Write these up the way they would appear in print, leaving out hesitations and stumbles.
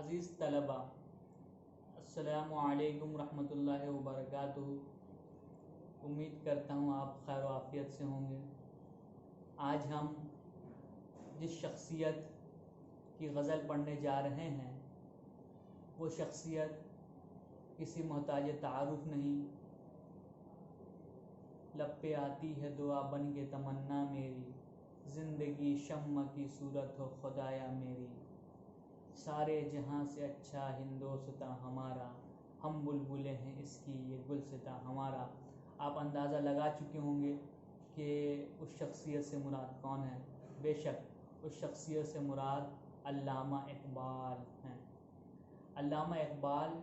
عزیز طلبہ، السلام علیکم ورحمۃ اللہ وبرکاتہ۔ امید کرتا ہوں آپ خیر و عافیت سے ہوں گے۔ آج ہم جس شخصیت کی غزل پڑھنے جا رہے ہیں وہ شخصیت کسی محتاج تعارف نہیں، لب پہ آتی ہے دعا بن کے تمنا میری، زندگی شمع کی صورت ہو خدایا میری، سارے جہاں سے اچھا ہندوستاں ہمارا، ہم بلبلیں ہیں اس کی یہ گلستاں ہمارا۔ آپ اندازہ لگا چکے ہوں گے کہ اس شخصیت سے مراد کون ہے۔ بے شک اس شخصیت سے مراد علامہ اقبال ہیں۔ علامہ اقبال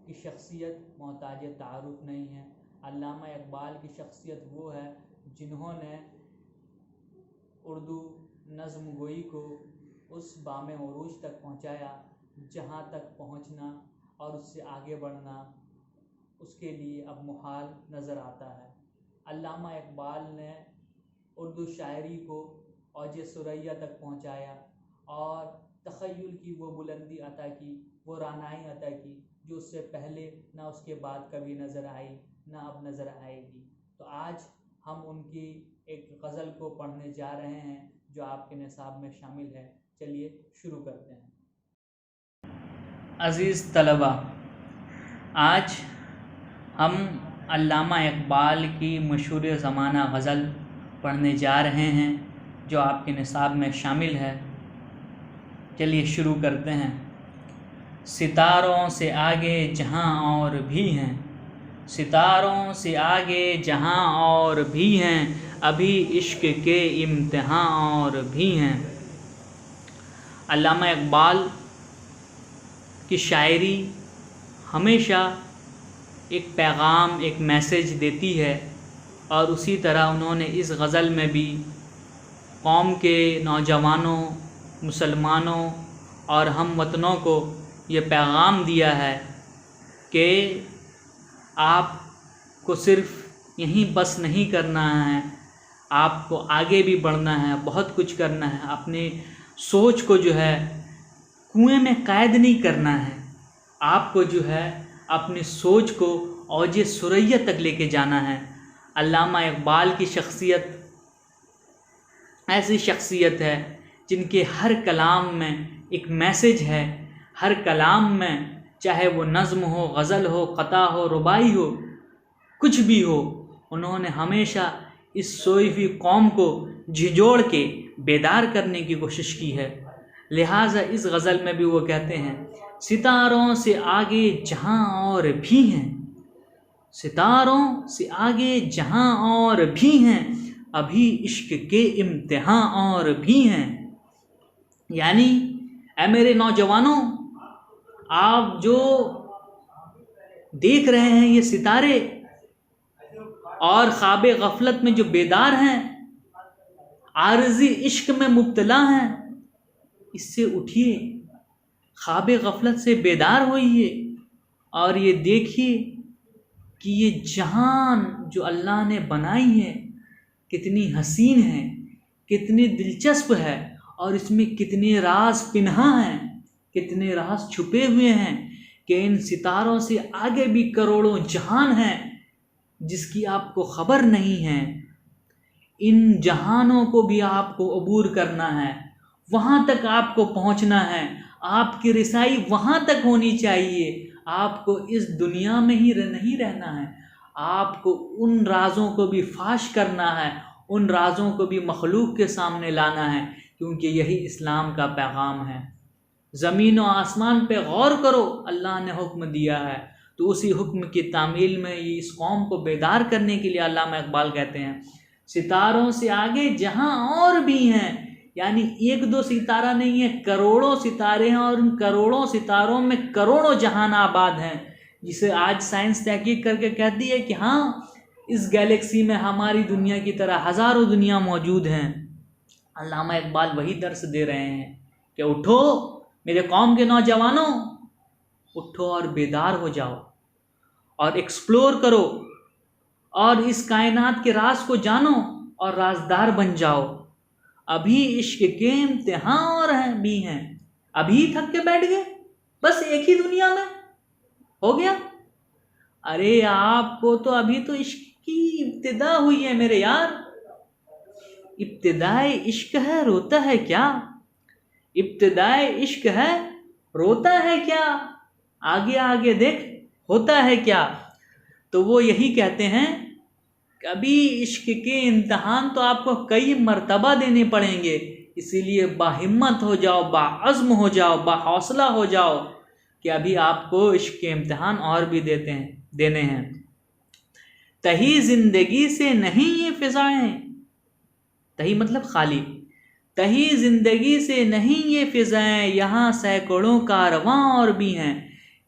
کی شخصیت محتاج تعارف نہیں ہے۔ علامہ اقبال کی شخصیت وہ ہے جنہوں نے اردو نظم گوئی کو اس بام عروج تک پہنچایا جہاں تک پہنچنا اور اس سے آگے بڑھنا اس کے لیے اب محال نظر آتا ہے۔ علامہ اقبال نے اردو شاعری کو اوج ثریا تک پہنچایا اور تخیل کی وہ بلندی عطا کی، وہ رعنائی عطا کی جو اس سے پہلے نہ اس کے بعد کبھی نظر آئی نہ اب نظر آئے گی۔ تو آج ہم ان کی ایک غزل کو پڑھنے جا رہے ہیں جو آپ کے نصاب میں شامل ہے۔ چلیے شروع کرتے ہیں۔ عزیز طلبہ، آج ہم علامہ اقبال کی مشہور زمانہ غزل پڑھنے جا رہے ہیں جو آپ کے نصاب میں شامل ہے۔ چلیے شروع کرتے ہیں۔ ستاروں سے آگے جہاں اور بھی ہیں، ستاروں سے آگے جہاں اور بھی ہیں، ابھی عشق کے امتحاں اور بھی ہیں۔ علامہ اقبال کی شاعری ہمیشہ ایک پیغام، ایک میسیج دیتی ہے، اور اسی طرح انہوں نے اس غزل میں بھی قوم کے نوجوانوں، مسلمانوں اور ہم وطنوں کو یہ پیغام دیا ہے کہ آپ کو صرف یہیں بس نہیں کرنا ہے، آپ کو آگے بھی بڑھنا ہے، بہت کچھ کرنا ہے۔ اپنے سوچ کو جو ہے کنویں میں قید نہیں کرنا ہے، آپ کو جو ہے اپنی سوچ کو اوج ثریا تک لے کے جانا ہے۔ علامہ اقبال کی شخصیت ایسی شخصیت ہے جن کے ہر کلام میں ایک میسیج ہے، ہر کلام میں، چاہے وہ نظم ہو، غزل ہو، قطع ہو، رباعی ہو، کچھ بھی ہو، انہوں نے ہمیشہ اس سوئی ہوئی قوم کو جھنجھوڑ کے بیدار کرنے کی کوشش کی ہے۔ لہٰذا اس غزل میں بھی وہ کہتے ہیں، ستاروں سے آگے جہاں اور بھی ہیں، ستاروں سے آگے جہاں اور بھی ہیں، ابھی عشق کے امتحاں اور بھی ہیں۔ یعنی اے میرے نوجوانوں، آپ جو دیکھ رہے ہیں یہ ستارے اور خواب غفلت میں جو بیدار ہیں، عارضی عشق میں مبتلا ہیں، اس سے اٹھیے، خواب غفلت سے بیدار ہوئیے اور یہ دیکھیے کہ یہ جہان جو اللہ نے بنائی ہے کتنی حسین ہے، کتنی دلچسپ ہے، اور اس میں کتنے راز پنہاں ہیں، کتنے راز چھپے ہوئے ہیں کہ ان ستاروں سے آگے بھی کروڑوں جہان ہیں جس کی آپ کو خبر نہیں ہے۔ ان جہانوں کو بھی آپ کو عبور کرنا ہے، وہاں تک آپ کو پہنچنا ہے، آپ کی رسائی وہاں تک ہونی چاہیے۔ آپ کو اس دنیا میں ہی نہیں رہنا ہے، آپ کو ان رازوں کو بھی فاش کرنا ہے، ان رازوں کو بھی مخلوق کے سامنے لانا ہے، کیونکہ یہی اسلام کا پیغام ہے۔ زمین و آسمان پہ غور کرو، اللہ نے حکم دیا ہے، تو اسی حکم کی تعمیل میں اس قوم کو بیدار کرنے کے لیے علامہ اقبال کہتے ہیں، ستاروں سے آگے جہاں اور بھی ہیں۔ یعنی ایک دو ستارہ نہیں ہے، کروڑوں ستارے ہیں، اور ان کروڑوں ستاروں میں کروڑوں جہان آباد ہیں، جسے آج سائنس تحقیق کر کے کہتی ہے کہ ہاں اس گیلیکسی میں ہماری دنیا کی طرح ہزاروں دنیا موجود ہیں۔ علامہ اقبال وہی درس دے رہے ہیں کہ اٹھو میرے قوم کے نوجوانوں، اٹھو اور بیدار ہو جاؤ اور ایکسپلور کرو اور اس کائنات کے راز کو جانو اور رازدار بن جاؤ۔ ابھی عشق کے امتحان اور بھی ہیں۔ ابھی تھک کے بیٹھ گئے، بس ایک ہی دنیا میں ہو گیا. ارے آپ کو تو ابھی تو عشق کی ابتدا ہوئی ہے میرے یار. ابتدائے عشق ہے روتا ہے کیا؟ ابتدائے عشق ہے روتا ہے کیا؟ آگے آگے دیکھ ہوتا ہے کیا؟ تو وہ یہی کہتے ہیں کہ ابھی عشق کے امتحان تو آپ کو کئی مرتبہ دینے پڑیں گے، اسی لیے باہمت ہو جاؤ، باعزم ہو جاؤ، باحوصلہ ہو جاؤ کہ ابھی آپ کو عشق کے امتحان اور بھی دینے ہیں. تہی زندگی سے نہیں یہ فضائیں، تہی مطلب خالی، تہی زندگی سے نہیں یہ فضائیں، یہاں سینکڑوں کارواں اور بھی ہیں.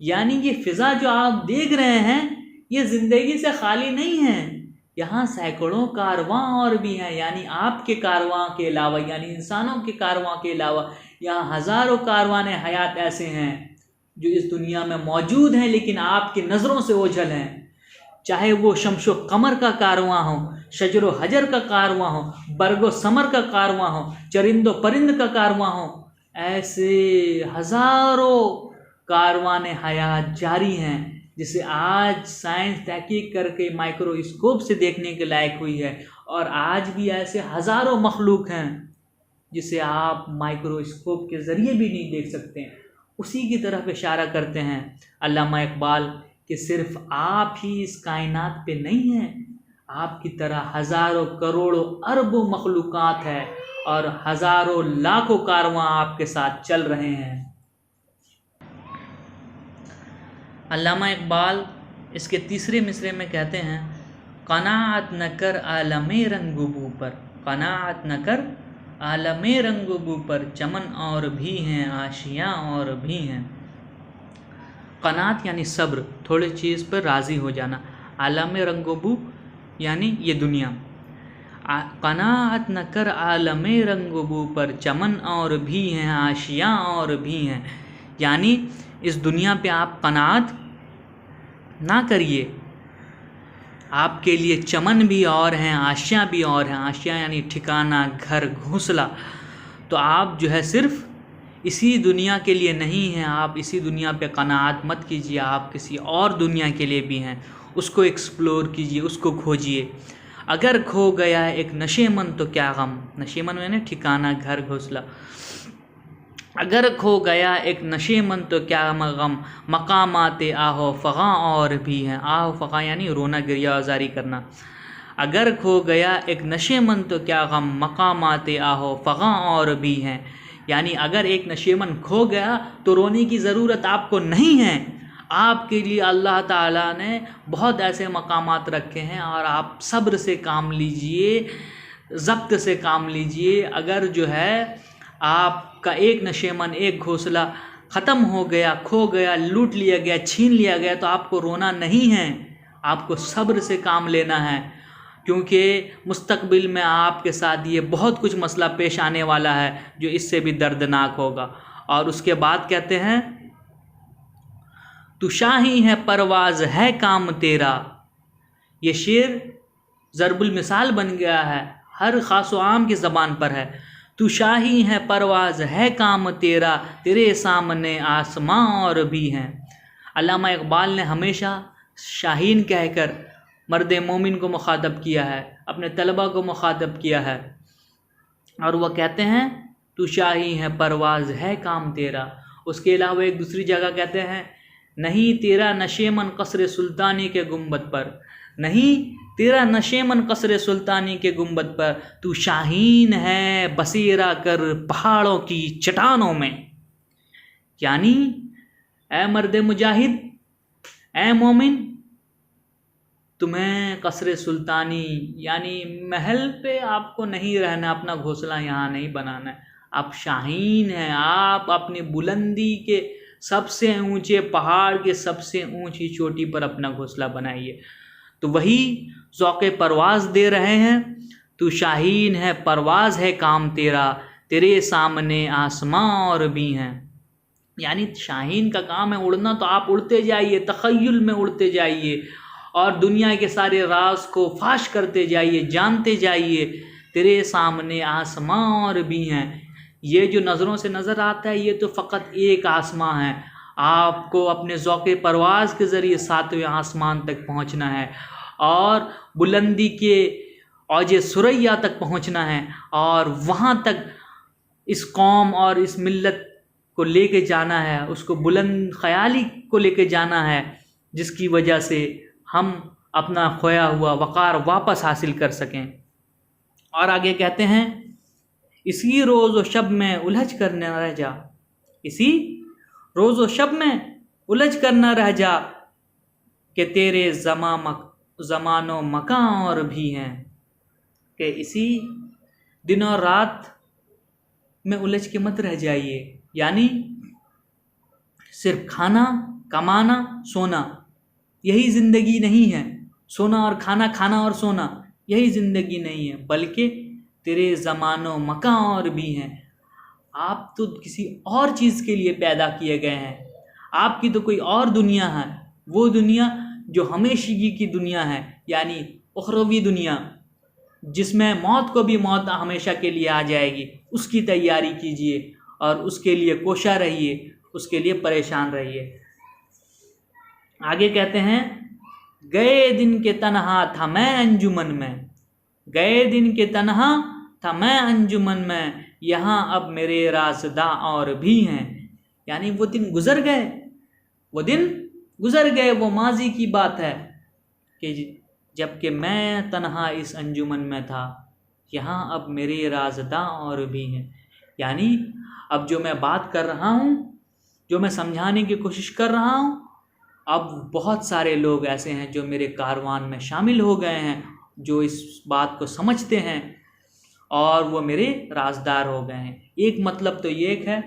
یعنی یہ فضا جو آپ دیکھ رہے ہیں یہ زندگی سے خالی نہیں ہے، یہاں سینکڑوں کارواں اور بھی ہیں. یعنی آپ کے کارواں کے علاوہ، یعنی انسانوں کے کارواں کے علاوہ یہاں ہزاروں کاروان حیات ایسے ہیں جو اس دنیا میں موجود ہیں لیکن آپ کی نظروں سے اوجھل ہیں. چاہے وہ شمس و قمر کا کارواں ہو، شجر و حجر کا کارواں ہو، برگ و ثمر کا کارواں ہو، چرند و پرند کا کارواں ہو، ایسے ہزاروں کاروان حیات جاری ہیں جسے آج سائنس تحقیق کر کے مائکرواسکوپ سے دیکھنے کے لائق ہوئی ہے. اور آج بھی ایسے ہزاروں مخلوق ہیں جسے آپ مائکرواسکوپ کے ذریعے بھی نہیں دیکھ سکتے. اسی کی طرف اشارہ کرتے ہیں علامہ اقبال کہ صرف آپ ہی اس کائنات پہ نہیں ہیں، آپ کی طرح ہزاروں کروڑوں اربوں مخلوقات ہیں اور ہزاروں لاکھوں کارواں آپ کے ساتھ چل رہے ہیں. علامہ اقبال اس کے تیسرے مصرعے میں کہتے ہیں، قناعت نہ کر عالم رنگ و بو پر، قناعت نہ کر عالم رنگ و بو پر، چمن اور بھی ہیں آشیاں اور بھی ہیں. قناعت یعنی صبر، تھوڑی چیز پر راضی ہو جانا. عالم رنگ و بو یعنی یہ دنیا. قناعت نہ کر عالم رنگ و بو پر، چمن اور بھی ہیں آشیاں اور بھی ہیں. یعنی اس دنیا پہ آپ قناعت نہ کریے، آپ کے لیے چمن بھی اور ہیں، آشیاں بھی اور ہیں. آشیاں یعنی ٹھکانہ، گھر، گھونسلہ. تو آپ جو ہے صرف اسی دنیا کے لیے نہیں ہیں، آپ اسی دنیا پہ قناعت مت کیجیے، آپ کسی اور دنیا کے لیے بھی ہیں. اس کو ایکسپلور کیجیے، اس کو کھوجیے. اگر کھو گیا ایک نشے من تو کیا غم، نشے من میں نے ٹھکانہ، گھر، گھونسلہ. اگر کھو گیا ایک نشے من تو کیا غم، مقامات آہو فغاں اور بھی ہیں. آہو فغاں یعنی رونا، گریہ آزاری کرنا. اگر کھو گیا ایک نشے من تو کیا غم، مقامات آہو فغاں اور بھی ہیں. یعنی اگر ایک نشے من کھو گیا تو رونے کی ضرورت آپ کو نہیں ہے. آپ کے لیے اللہ تعالیٰ نے بہت ایسے مقامات رکھے ہیں اور آپ صبر سے کام لیجئے، ضبط سے کام لیجئے. اگر جو ہے آپ کا ایک نشے من، ایک گھونسلہ ختم ہو گیا، کھو گیا، لوٹ لیا گیا، چھین لیا گیا تو آپ کو رونا نہیں ہے، آپ کو صبر سے کام لینا ہے. کیونکہ مستقبل میں آپ کے ساتھ یہ بہت کچھ مسئلہ پیش آنے والا ہے جو اس سے بھی دردناک ہوگا. اور اس کے بعد کہتے ہیں، تو شاہی ہے پرواز ہے کام تیرا. یہ شعر ضرب المثال بن گیا ہے، ہر خاص و عام کی زبان پر ہے. تو شاہی ہے پرواز ہے کام تیرا، تیرے سامنے آسماں اور بھی ہیں. علامہ اقبال نے ہمیشہ شاہین کہہ کر مرد مومن کو مخاطب کیا ہے، اپنے طلبہ کو مخاطب کیا ہے. اور وہ کہتے ہیں تو شاہی ہے پرواز ہے کام تیرا. اس کے علاوہ ایک دوسری جگہ کہتے ہیں، نہیں تیرا نشے من قصر سلطانی کے گنبد پر، نہیں تیرا نشے من قصر سلطانی کے گنبد پر، تو شاہین ہے بسیرا کر پہاڑوں کی چٹانوں میں. یعنی اے مرد مجاہد، اے مومن، تمہیں قصر سلطانی یعنی محل پہ آپ کو نہیں رہنا، اپنا گھونسلہ یہاں نہیں بنانا ہے. آپ شاہین ہیں، آپ اپنی بلندی کے سب سے اونچے پہاڑ کے سب سے اونچی چوٹی پر اپنا گھونسلہ بنائیے. تو وہی ذوق پرواز دے رہے ہیں، تو شاہین ہے پرواز ہے کام تیرا، تیرے سامنے آسماں اور بھی ہیں. یعنی شاہین کا کام ہے اڑنا، تو آپ اڑتے جائیے، تخیل میں اڑتے جائیے اور دنیا کے سارے راز کو فاش کرتے جائیے، جانتے جائیے. تیرے سامنے آسماں اور بھی ہیں. یہ جو نظروں سے نظر آتا ہے یہ تو فقط ایک آسماں ہے، آپ کو اپنے ذوق پرواز کے ذریعے 7ویں آسمان تک پہنچنا ہے اور بلندی کے اوج ثریا تک پہنچنا ہے، اور وہاں تک اس قوم اور اس ملت کو لے کے جانا ہے، اس کو بلند خیالی کو لے کے جانا ہے، جس کی وجہ سے ہم اپنا کھویا ہوا وقار واپس حاصل کر سکیں۔ اور آگے کہتے ہیں، اسی روز و شب میں الجھ کر نہ رہ جا، اسی روز و شب میں الجھ کر نہ رہ جا، کہ تیرے زمان و مکان اور بھی ہیں، کہ اسی دن اور رات میں الجھ کے مت رہ جائیے، یعنی صرف کھانا، کمانا، سونا یہی زندگی نہیں ہے، سونا اور کھانا، کھانا اور سونا یہی زندگی نہیں ہے، بلکہ تیرے زمان و مکان اور بھی ہیں۔ آپ تو کسی اور چیز کے لیے پیدا کیے گئے ہیں، آپ کی تو کوئی اور دنیا ہے، وہ دنیا جو ہمیشگی کی دنیا ہے، یعنی اخروی دنیا، جس میں موت کو بھی موت ہمیشہ کے لیے آ جائے گی۔ اس کی تیاری کیجئے اور اس کے لیے کوشاں رہیے، اس کے لیے پریشان رہیے۔ آگے کہتے ہیں، گئے دن کے تنہا تھا میں انجمن میں، گئے دن کے تنہا تھا میں انجمن میں، یہاں اب میرے رازداں اور بھی ہیں، یعنی وہ دن گزر گئے، وہ دن گزر گئے، وہ ماضی کی بات ہے کہ جب کہ میں تنہا اس انجمن میں تھا، یہاں اب میرے رازداں اور بھی ہیں، یعنی اب جو میں بات کر رہا ہوں، جو میں سمجھانے کی کوشش کر رہا ہوں، اب بہت سارے لوگ ایسے ہیں جو میرے کاروان میں شامل ہو گئے ہیں، جو اس بات کو سمجھتے ہیں اور وہ میرے رازدار ہو گئے ہیں۔ ایک مطلب تو یہ ہے،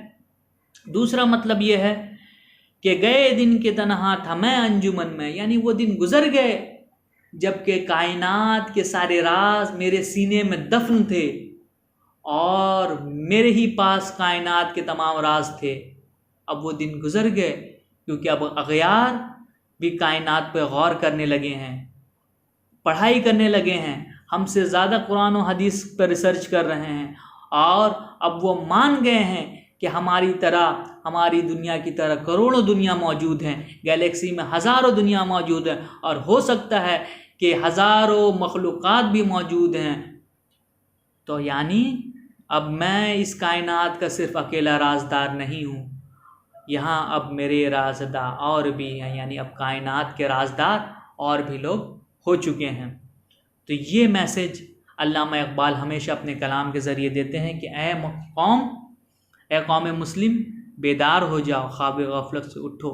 دوسرا مطلب یہ ہے کہ گئے دن کے تنہا تھا میں انجمن میں، یعنی وہ دن گزر گئے جب کہ کائنات کے سارے راز میرے سینے میں دفن تھے اور میرے ہی پاس کائنات کے تمام راز تھے۔ اب وہ دن گزر گئے، کیونکہ اب اغیار بھی کائنات پہ غور کرنے لگے ہیں، پڑھائی کرنے لگے ہیں، ہم سے زیادہ قرآن و حدیث پر ریسرچ کر رہے ہیں، اور اب وہ مان گئے ہیں کہ ہماری طرح، ہماری دنیا کی طرح کروڑوں دنیا موجود ہیں، گیلیکسی میں ہزاروں دنیا موجود ہیں، اور ہو سکتا ہے کہ ہزاروں مخلوقات بھی موجود ہیں۔ تو یعنی اب میں اس کائنات کا صرف اکیلا رازدار نہیں ہوں، یہاں اب میرے رازدار اور بھی ہیں، یعنی اب کائنات کے رازدار اور بھی لوگ ہو چکے ہیں۔ تو یہ میسج علامہ اقبال ہمیشہ اپنے کلام کے ذریعے دیتے ہیں کہ اے قوم مسلم، بیدار ہو جاؤ، خواب غفلت سے اٹھو،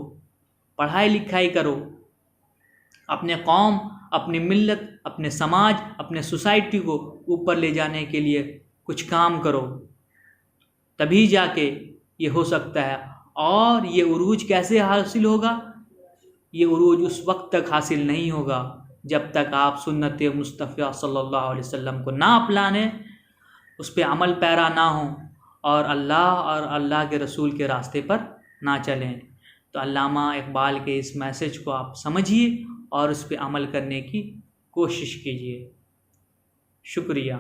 پڑھائی لکھائی کرو، اپنے قوم، اپنی ملت، اپنے سماج، اپنے سوسائٹی کو اوپر لے جانے کے لیے کچھ کام کرو، تبھی جا کے یہ ہو سکتا ہے۔ اور یہ عروج کیسے حاصل ہوگا؟ یہ عروج اس وقت تک حاصل نہیں ہوگا جب تک آپ سنت مصطفیٰ صلی اللہ علیہ وسلم کو نہ اپنائیں، اس پہ عمل پیرا نہ ہوں، اور اللہ کے رسول کے راستے پر نہ چلیں۔ تو علامہ اقبال کے اس میسج کو آپ سمجھیے اور اس پہ عمل کرنے کی کوشش کیجیے۔ شکریہ۔